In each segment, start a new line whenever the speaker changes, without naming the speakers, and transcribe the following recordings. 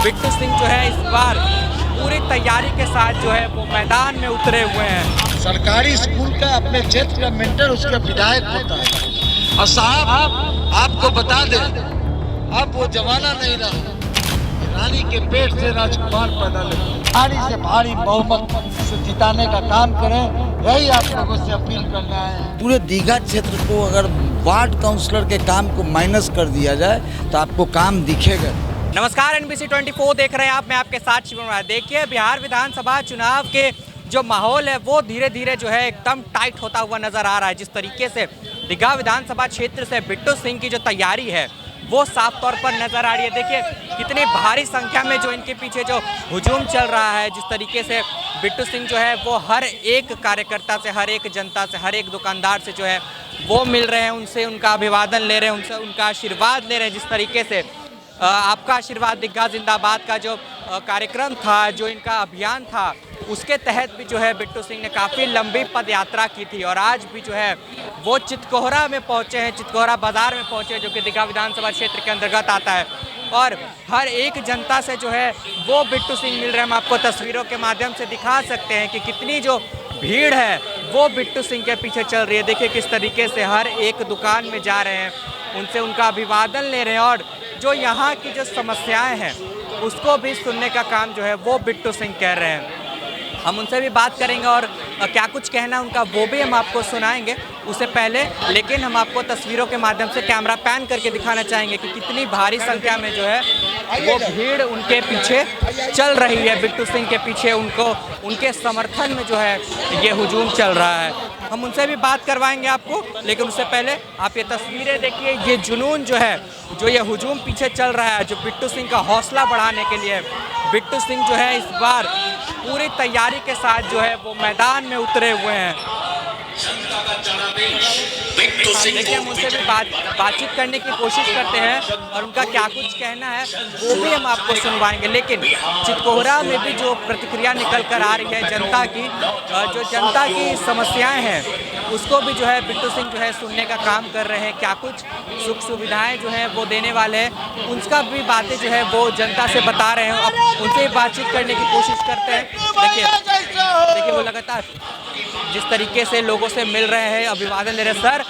बिट्टू सिंह जो है इस बार पूरी तैयारी के साथ जो है वो मैदान में उतरे हुए हैं।
सरकारी स्कूल का अपने क्षेत्र का मेंटर उसका विधायक होता है। और साहब आपको बता दें, अब वो जमाना नहीं रहा। रानी के पेट से राजकुमार पैदा ले, भारी से भारी बहुमत से जिताने का काम करें, यही आप लोगों से अपील करना है। पूरे दीघा क्षेत्र को अगर वार्ड काउंसलर के काम को माइनस कर दिया जाए तो आपको काम दिखेगा।
नमस्कार, NBC 24 देख रहे हैं आप, मैं आपके साथ शिवम राय। देखिए, बिहार विधानसभा चुनाव के जो माहौल है वो धीरे धीरे जो है एकदम टाइट होता हुआ नजर आ रहा है। जिस तरीके से दीघा विधानसभा क्षेत्र से बिट्टू सिंह की जो तैयारी है वो साफ तौर पर नजर आ रही है। देखिए कितनी भारी संख्या में जो इनके पीछे जो हुजूम चल रहा है, जिस तरीके से बिट्टू सिंह जो है वो हर एक कार्यकर्ता से, हर एक जनता से, हर एक दुकानदार से जो है वो मिल रहे हैं, उनसे उनका अभिवादन ले रहे हैं, उनसे उनका आशीर्वाद ले रहे हैं। जिस तरीके से आपका आशीर्वाद दीघा जिंदाबाद का जो कार्यक्रम था, जो इनका अभियान था, उसके तहत भी जो है बिट्टू सिंह ने काफ़ी लंबी पद यात्रा की थी और आज भी जो है वो चितकोहरा में पहुंचे हैं, चितकोहरा बाजार में पहुंचे, जो कि दीघा विधानसभा क्षेत्र के अंतर्गत आता है। और हर एक जनता से जो है वो बिट्टू सिंह मिल रहे हैं। हम आपको तस्वीरों के माध्यम से दिखा सकते हैं कि कितनी जो भीड़ है वो बिट्टू सिंह के पीछे चल रही है। देखिए किस तरीके से हर एक दुकान में जा रहे हैं, उनसे उनका अभिवादन ले रहे हैं और जो यहाँ की जो समस्याएं हैं उसको भी सुनने का काम जो है वो बिट्टू सिंह कर रहे हैं। हम उनसे भी बात करेंगे और क्या कुछ कहना उनका वो भी हम आपको सुनाएंगे। उससे पहले लेकिन हम आपको तस्वीरों के माध्यम से कैमरा पैन करके दिखाना चाहेंगे कि कितनी भारी संख्या में जो है वो भीड़ उनके पीछे चल रही है। बिट्टू सिंह के पीछे उनको उनके समर्थन में जो है ये हुजूम चल रहा है। हम उनसे भी बात करवाएंगे आपको, लेकिन उससे पहले आप ये तस्वीरें देखिए। ये जुनून जो है, जो ये हुजूम पीछे चल रहा है, जो बिट्टू सिंह का हौसला बढ़ाने के लिए बिट्टू सिंह जो है इस बार पूरी तैयारी के साथ जो है वो मैदान में उतरे हुए हैं। देखिए हम उनसे भी बातचीत करने की कोशिश करते हैं और उनका क्या कुछ कहना है वो भी हम आपको सुनवाएंगे। लेकिन चितकोहरा में भी जो प्रतिक्रिया निकल कर आ रही है जनता की, जो जनता की समस्याएं हैं उसको भी जो है बिट्टू सिंह जो है सुनने का काम कर रहे हैं। क्या कुछ सुख सुविधाएं जो हैं वो देने वाले हैं, उनका भी बातें जो है वो जनता से बता रहे हैं। अब उनसे बातचीत करने की कोशिश करते हैं। देखिए वो लगातार जिस तरीके से लोगों से मिल रहे हैं, अभिवादन ले रहे हैं। सर,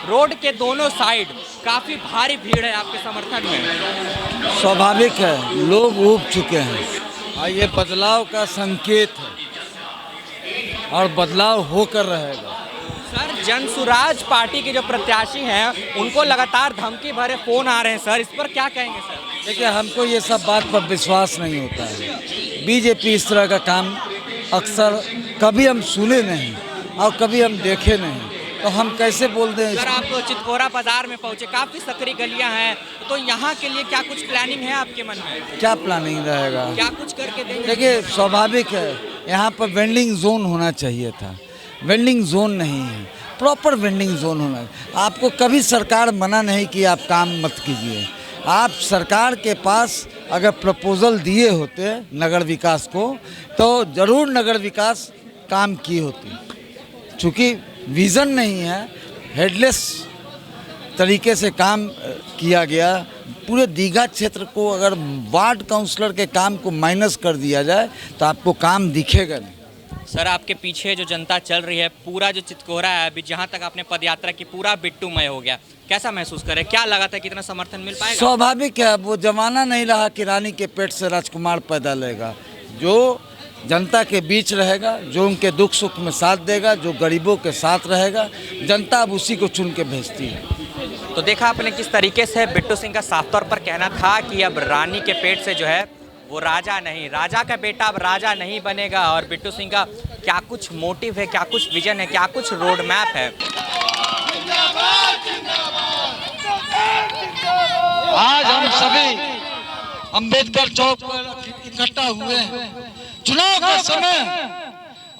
रोड के दोनों साइड काफ़ी भारी भीड़ है आपके समर्थन में।
स्वाभाविक है, लोग ऊब चुके हैं और ये बदलाव का संकेत है और बदलाव होकर रहेगा।
सर, जनसुराज पार्टी के जो प्रत्याशी हैं उनको लगातार धमकी भरे फोन आ रहे हैं। सर, इस पर क्या कहेंगे सर?
देखिए, हमको ये सब बात पर विश्वास नहीं होता है। बीजेपी इस तरह का काम अक्सर कभी हम सुने नहीं और कभी हम देखे नहीं, तो हम कैसे बोल दें।
सर, आप चितकोहरा बाजार में पहुंचे, काफ़ी सकरी गलियां हैं, तो यहाँ के लिए क्या कुछ प्लानिंग है आपके मन में?
क्या प्लानिंग रहेगा?
क्या कुछ करके देंगे?
देखिए, स्वाभाविक है, यहाँ पर वेंडिंग जोन होना चाहिए था। वेंडिंग जोन नहीं है, प्रॉपर वेंडिंग जोन होना है। आपको कभी सरकार मना नहीं कि आप काम मत कीजिए। आप सरकार के पास अगर प्रपोजल दिए होते नगर विकास को तो ज़रूर नगर विकास काम की होती। चूँकि विज़न नहीं है, हेडलेस तरीके से काम किया गया। पूरे दीघा क्षेत्र को अगर वार्ड काउंसलर के काम को माइनस कर दिया जाए तो आपको काम दिखेगा नहीं।
सर, आपके पीछे जो जनता चल रही है, पूरा जो चितकोहरा है अभी जहाँ तक आपने पदयात्रा की, पूरा बिट्टूमय हो गया, कैसा महसूस करे? क्या लगा था कितना समर्थन मिल पाएगा?
स्वाभाविक है, वो जमाना नहीं रहा कि रानी के पेट से राजकुमार पैदा लेगा। जो जनता के बीच रहेगा, जो उनके दुख सुख में साथ देगा, जो गरीबों के साथ रहेगा, जनता अब उसी को चुन के भेजती है।
तो देखा आपने किस तरीके से बिट्टू सिंह का साफ तौर पर कहना था कि अब रानी के पेट से जो है वो राजा नहीं, राजा का बेटा अब राजा नहीं बनेगा। और बिट्टू सिंह का क्या कुछ मोटिव है, क्या कुछ विजन है, क्या कुछ रोड मैप है।
आज हम सभी अंबेडकर चौक पर इकट्ठा हुए हैं चुनाव का समय,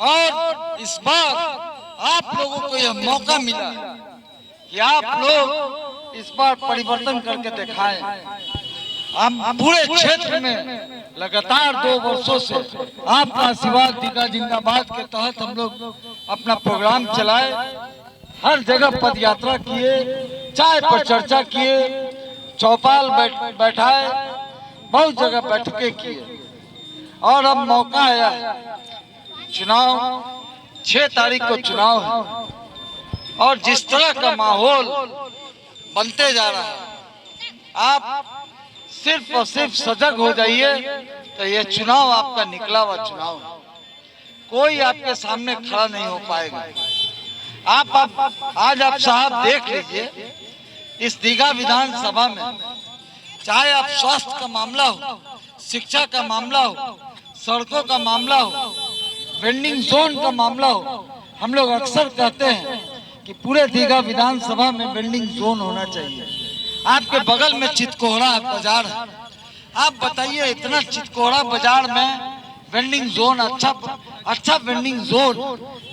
और इस बार आप लोगों को यह मौका मिला कि आप लोग इस बार परिवर्तन करके दिखाएं। हम पूरे क्षेत्र में लगातार 2 वर्षों से आपका आशीर्वाद दीघा जिंदाबाद के तहत हम लोग अपना प्रोग्राम चलाए, हर जगह पद यात्रा किए, चाय पर चर्चा किए, चौपाल बैठाए, बहुत जगह बैठकें किए और अब मौका आया है। चुनाव 6 तारीख को चुनाव है और जिस तरह का माहौल बनते जा रहा है, आप सिर्फ और सिर्फ सजग हो जाइए तो ये चुनाव आपका निकला हुआ चुनाव है। कोई आपके सामने खड़ा नहीं हो पाएगा। आज आप साहब देख लीजिए, इस दीघा विधानसभा में चाहे आप स्वास्थ्य का मामला हो, शिक्षा का मामला हो, सड़कों का मामला हो, वेंडिंग जोन का मामला हो, हम लोग अक्सर कहते हैं कि पूरे दीघा विधानसभा में वेंडिंग जोन होना चाहिए। आपके बगल में चितकोहरा बाजार है, आप बताइए इतना चितकोहरा बाजार में वेंडिंग जोन अच्छा वेंडिंग जोन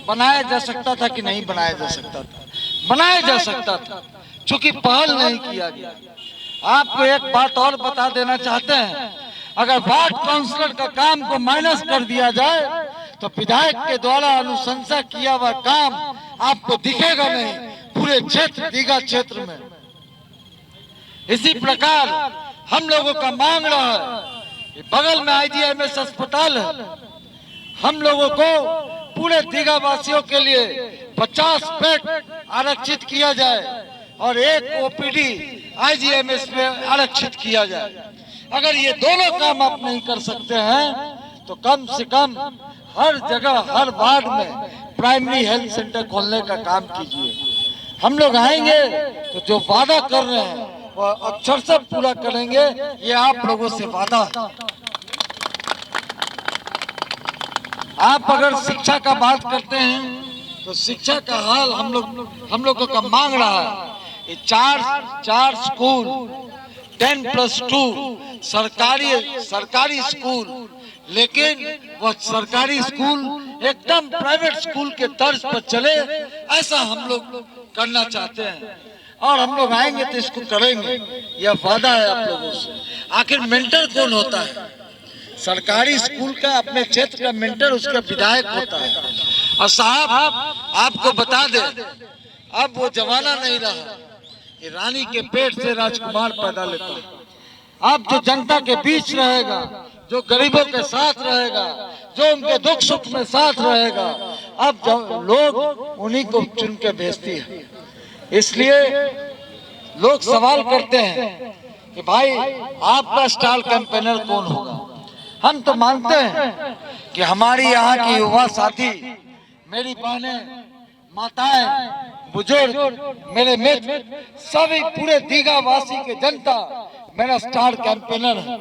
बनाया जा सकता था कि नहीं बनाया जा सकता था? बनाया जा सकता था, चूंकि पहल नहीं किया गया। आपको एक बात और बता देना चाहते हैं, अगर वार्ड काउंसलर का काम को माइनस कर दिया जाए तो विधायक के द्वारा अनुशंसा किया हुआ काम आपको दिखेगा नहीं पूरे क्षेत्र दीघा क्षेत्र में। इसी प्रकार हम लोगों का मांग रहा है, बगल में IGMS अस्पताल है, हम लोगों को पूरे दीघा वासियों के लिए 50 बेड आरक्षित किया जाए और एक OPD IGMS में आरक्षित किया जाए। अगर ये दोनों काम आप नहीं कर सकते हैं तो कम से कम हर जगह हर वार्ड में प्राइमरी हेल्थ सेंटर खोलने का काम कीजिए। हम लोग आएंगे तो जो वादा कर रहे हैं वो अक्षर से पूरा करेंगे, ये आप लोगों से वादा। आप अगर शिक्षा का बात करते हैं तो शिक्षा का हाल हम लोगों का मांग रहा है। ये चार स्कूल 10+2 सरकारी स्कूल, लेकिन वह सरकारी स्कूल एकदम प्राइवेट स्कूल के तर्ज पर चले, ऐसा हम लोग करना चाहते हैं और हम लोग आएंगे तो इसको करेंगे, यह वादा है आप लोगों से। आखिर मेंटर कौन होता है? सरकारी स्कूल का अपने क्षेत्र का मेंटर उसका विधायक होता है। और साहब आपको बता दे, अब वो जमाना नहीं रहा कि रानी के पेट से राजकुमार पैदा लेता है। अब जो जनता के बीच रहेगा, जो गरीबों के साथ रहेगा, जो उनके दुख सुख में साथ रहेगा, अब लोग उन्हीं को चुन के भेजती है। इसलिए लोग सवाल करते हैं कि भाई आपका स्टार कैंपेनर कौन होगा? हम तो मानते हैं कि हमारी यहाँ की युवा साथी, मेरी बहनें, माताएं, बुजुर्ग, मेरे मित्र, सभी पूरे दीघा वासी के जनता मेरा स्टार कैंपेनर है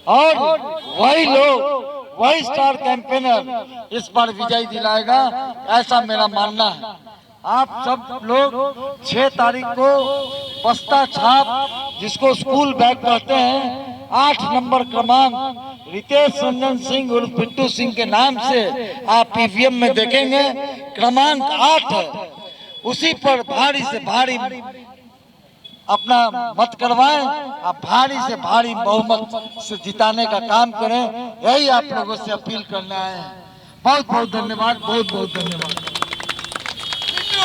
और वही लोग वही स्टार कैंपेनर इस बार विजय दिलाएगा, ऐसा मेरा मानना है। आप सब लोग 6 तारीख को बस्ता छाप, जिसको स्कूल बैग कहते हैं, 8 नंबर क्रमांक रितेश रंजन सिंह उर्फ पिट्टू सिंह के नाम से आप EVM में देखेंगे, क्रमांक 8 है, उसी पर भारी से भारी अपना मत करवाएं, आप भारी से भारी बहुमत से जिताने का काम करें, यही आप लोगों से अपील करना है। बहुत बहुत धन्यवाद, बहुत बहुत धन्यवाद।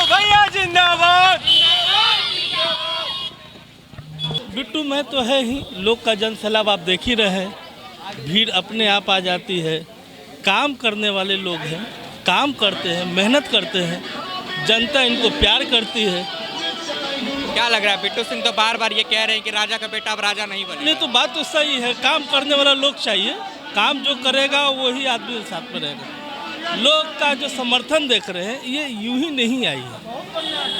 भैया जिंदाबाद। बिट्टू में तो है ही, लोग का जन सैलाब आप देख ही रहे हैं, भीड़ अपने आप आ जाती है। काम करने वाले लोग हैं, काम करते हैं, मेहनत करते हैं, जनता इनको प्यार करती है।
क्या लग रहा है? बिट्टू सिंह तो बार बार ये कह रहे हैं कि राजा का बेटा अब राजा नहीं बने।
नहीं तो बात तो सही है, काम करने वाला लोग चाहिए, काम जो करेगा वही आदमी साथ में रहेगा। लोग का जो समर्थन देख रहे हैं ये यूं ही नहीं आई है,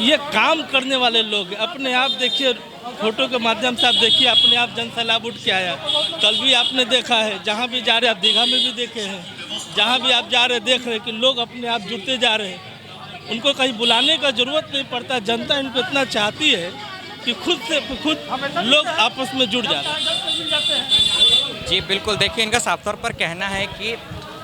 ये काम करने वाले लोग अपने आप देखिए, फोटो के माध्यम से आप देखिए, अपने आप जन सैलाब उठ के आया। कल भी आपने देखा है, जहाँ भी जा रहे आप दीघा में भी देखे हैं, जहाँ भी आप जा रहे देख रहे हैं कि लोग अपने आप जुड़ते जा रहे हैं, उनको कहीं बुलाने का जरूरत नहीं पड़ता। जनता इनको इतना चाहती है कि खुद से खुद लोग आपस में जुड़ जाते हैं।
जी बिल्कुल, देखिए इनका साफ तौर पर कहना है कि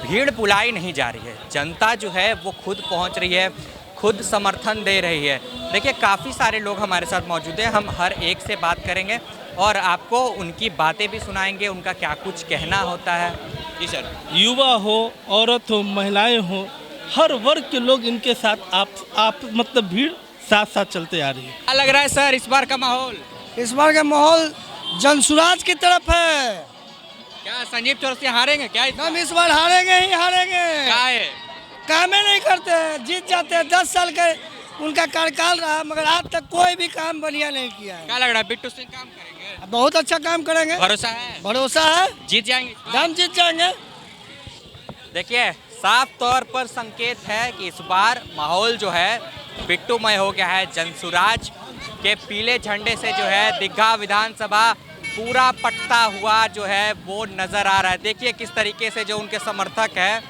भीड़ बुलाई नहीं जा रही है, जनता जो है वो खुद पहुंच रही है, खुद समर्थन दे रही है। देखिए काफ़ी सारे लोग हमारे साथ मौजूद हैं, हम हर एक से बात करेंगे और आपको उनकी बातें भी सुनाएंगे, उनका क्या कुछ कहना होता है। जी सर।
युवा हो, औरत हो, महिलाएं हो, हर वर्ग के लोग इनके साथ आप मतलब भीड़ साथ साथ चलते आ रही है।
क्या लग रहा है सर इस बार का माहौल?
इस बार का माहौल जनसुराज की तरफ है।
क्या संजीव चौरसिया हारेंगे क्या
हम इस बार हारेंगे ही हारेंगे।
क्या है?
कामें नहीं करते, जीत जाते हैं। 10 साल के उनका कार्यकाल रहा, मगर आज तक कोई भी काम बढ़िया नहीं किया है।
क्या लग रहा है बिट्टू सिंह काम करेंगे?
बहुत अच्छा काम करेंगे,
भरोसा है?
भरोसा है,
जीत जाएंगे?
हम जीत जाएंगे।
देखिए साफ तौर पर संकेत है कि इस बार माहौल जो है बिट्टूमय हो गया है। जनसुराज के पीले झंडे से जो है दीघा विधानसभा पूरा पटता हुआ जो है वो नज़र आ रहा है। देखिए किस तरीके से जो उनके समर्थक हैं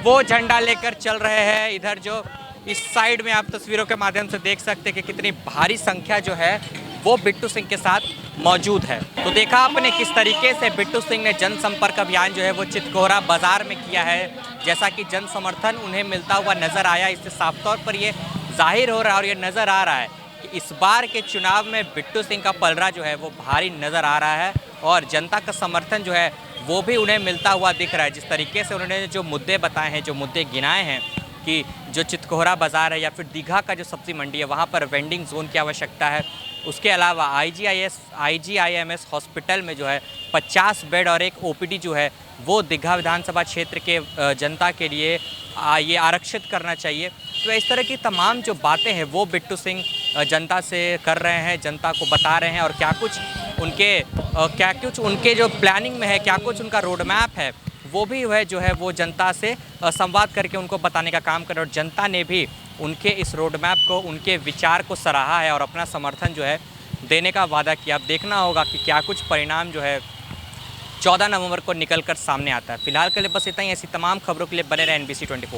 वो झंडा लेकर चल रहे हैं। इधर जो इस साइड में आप तस्वीरों के माध्यम से देख सकते हैं कि कितनी भारी संख्या जो है वो बिट्टू सिंह के साथ मौजूद है। तो देखा आपने किस तरीके से बिट्टू सिंह ने जनसंपर्क अभियान जो है वो चितकोहरा बाजार में किया है। जैसा कि जन समर्थन उन्हें मिलता हुआ नज़र आया, इससे साफ तौर पर ये जाहिर हो रहा है और ये नज़र आ रहा है कि इस बार के चुनाव में बिट्टू सिंह का पलड़ा जो है वो भारी नज़र आ रहा है और जनता का समर्थन जो है वो भी उन्हें मिलता हुआ दिख रहा है। जिस तरीके से उन्होंने जो मुद्दे बताए हैं, जो मुद्दे गिनाए हैं कि जो चितकोहरा बाज़ार है या फिर दीघा का जो सब्जी मंडी है वहाँ पर वेंडिंग जोन की आवश्यकता है। उसके अलावा IGIMS हॉस्पिटल में जो है 50 बेड और एक OPD जो है वो दीघा विधानसभा क्षेत्र के जनता के लिए ये आरक्षित करना चाहिए। तो इस तरह की तमाम जो बातें हैं वो बिट्टू सिंह जनता से कर रहे हैं, जनता को बता रहे हैं और क्या कुछ उनके जो प्लानिंग में है, क्या कुछ उनका रोड मैप है वो भी है जो है वो जनता से संवाद करके उनको बताने का काम कर रहे। और जनता ने भी उनके इस रोड मैप को, उनके विचार को सराहा है और अपना समर्थन जो है देने का वादा किया। अब देखना होगा कि क्या कुछ परिणाम जो है 14 नवंबर को निकल कर सामने आता है। फिलहाल के लिए बस इतना ही। ऐसी तमाम खबरों के लिए बने रहे NBC 24।